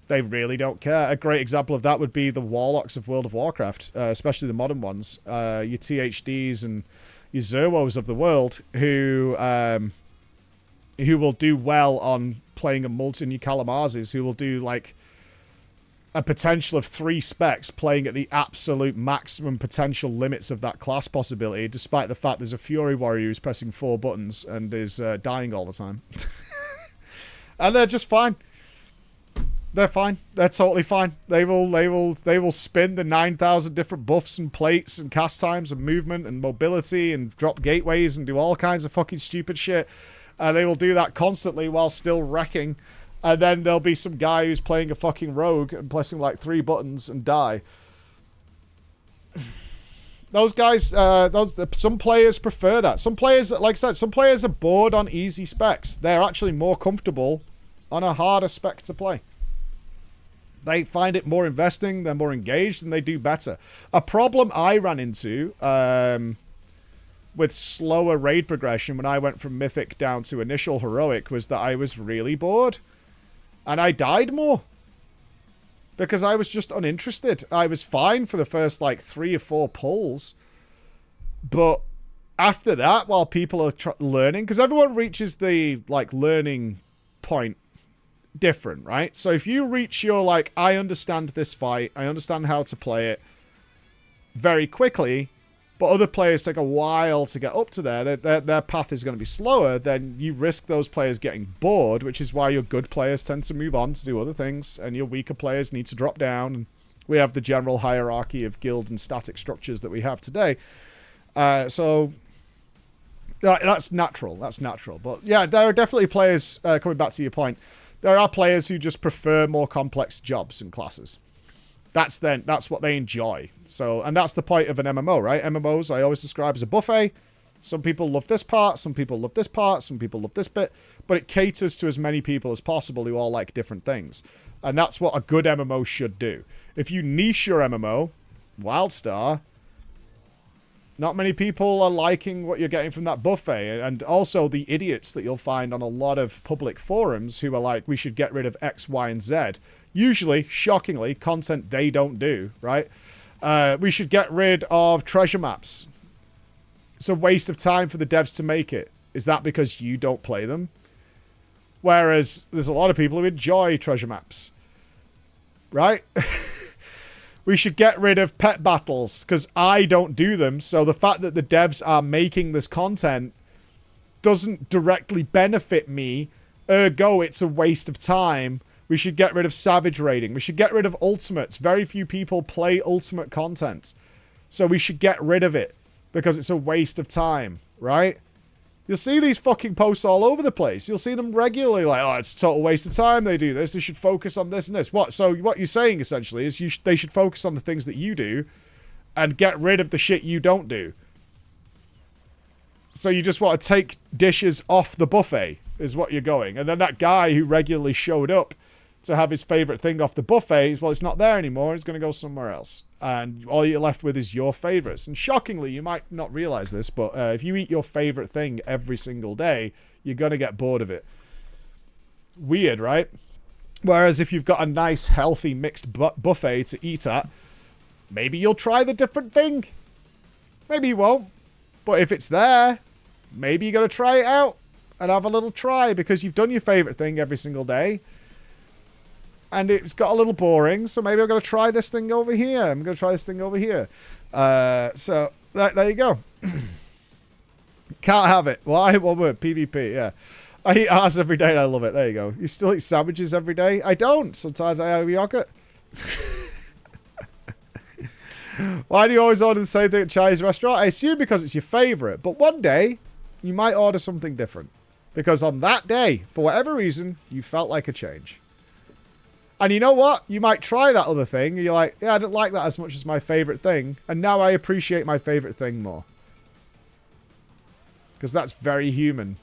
They really don't care. A great example of that would be the Warlocks of World of Warcraft, especially the modern ones. Your THDs and your Zerwos of the world, who will do well on playing a multi, and your Kalamazes, who will do like a potential of 3 specs playing at the absolute maximum potential limits of that class possibility, despite the fact there's a Fury Warrior who's pressing 4 buttons and is dying all the time. And they're just fine. They're fine. They're totally fine. They will spin the 9,000 different buffs and plates and cast times and movement and mobility and drop gateways and do all kinds of fucking stupid shit. They will do that constantly while still wrecking. And then there'll be some guy who's playing a fucking rogue and pressing like 3 buttons and die. Those guys, some players prefer that. Some players, like I said, some players are bored on easy specs. They're actually more comfortable on a harder spec to play. They find it more investing, they're more engaged, and they do better. A problem I ran into with slower raid progression when I went from Mythic down to Initial Heroic was that I was really bored. And I died more. Because I was just uninterested. I was fine for the first, like, 3 or 4 pulls. But after that, while people are learning... Because everyone reaches the, like, learning point different, right? So if you reach your, like, I understand this fight, I understand how to play it very quickly... but other players take a while to get up to there, their path is going to be slower, then you risk those players getting bored, which is why your good players tend to move on to do other things, and your weaker players need to drop down. And we have the general hierarchy of guild and static structures that we have today. So that's natural. That's natural. But yeah, there are definitely players, coming back to your point, there are players who just prefer more complex jobs and classes. That's what they enjoy. So, and that's the point of an MMO, right? MMOs I always describe as a buffet. Some people love this part, some people love this part, some people love this bit, but it caters to as many people as possible who all like different things. And that's what a good MMO should do. If you niche your MMO, WildStar, not many people are liking what you're getting from that buffet. And also the idiots that you'll find on a lot of public forums who are like, we should get rid of X, Y, and Z. Usually, shockingly, content they don't do, right? We should get rid of treasure maps. It's a waste of time for the devs to make it. Is that because you don't play them? Whereas there's a lot of people who enjoy treasure maps. Right? We should get rid of pet battles because I don't do them. So the fact that the devs are making this content doesn't directly benefit me. Ergo, it's a waste of time. We should get rid of savage raiding. We should get rid of ultimates. Very few people play ultimate content. So we should get rid of it. Because it's a waste of time, right? You'll see these fucking posts all over the place. You'll see them regularly like, oh, it's a total waste of time. They do this. They should focus on this and this. What? So what you're saying, essentially, is they should focus on the things that you do and get rid of the shit you don't do. So you just want to take dishes off the buffet, is what you're going. And then that guy who regularly showed up to have his favorite thing off the buffet, well, it's not there anymore. It's going to go somewhere else. And all you're left with is your favorites. And shockingly, you might not realize this, but if you eat your favorite thing every single day, you're going to get bored of it. Weird, right? Whereas if you've got a nice, healthy, mixed buffet to eat at, maybe you'll try the different thing. Maybe you won't. But if it's there, maybe you got to try it out and have a little try because you've done your favorite thing every single day. And it's got a little boring, so maybe I'm going to try this thing over here. I'm going to try this thing over here. So, there you go. Can't have it. Why? One word. PvP, yeah. I eat ass every day and I love it. There you go. You still eat sandwiches every day? I don't. Sometimes I have yogurt. Why do you always order the same thing at Chinese restaurant? I assume because it's your favorite. But one day, you might order something different. Because on that day, for whatever reason, you felt like a change. And you know what? You might try that other thing. And you're like, yeah, I didn't like that as much as my favorite thing. And now I appreciate my favorite thing more. Because that's very human.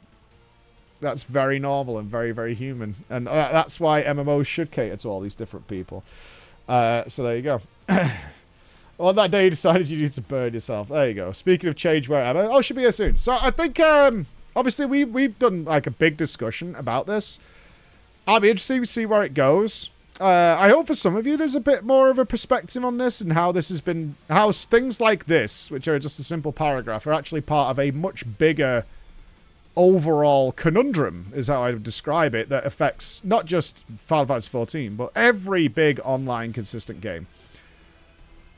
That's very normal and very, very human. And that's why MMOs should cater to all these different people. So there you go. On that day you decided you need to burn yourself. There you go. Speaking of change wherever. Oh, should be here soon. So I think, obviously, we've done like a big discussion about this. I'll be interested to see where it goes. I hope for some of you there's a bit more of a perspective on this and how this has been, how things like this, which are just a simple paragraph, are actually part of a much bigger overall conundrum, is how I would describe it, that affects not just Final Fantasy XIV, but every big online consistent game.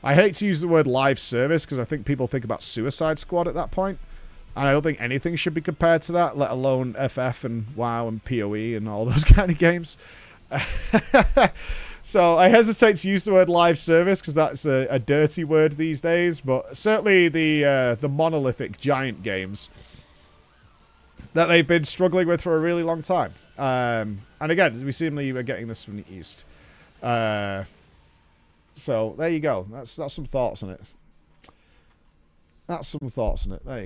I hate to use the word live service because I think people think about Suicide Squad at that point. And I don't think anything should be compared to that, let alone FF and WoW and PoE and all those kind of games. So I hesitate to use the word live service because that's a dirty word these days. But certainly the monolithic giant games that they've been struggling with for a really long time. And again, we seemingly are getting this from the East. So there you go. That's some thoughts on it. That's some thoughts on it. There you go.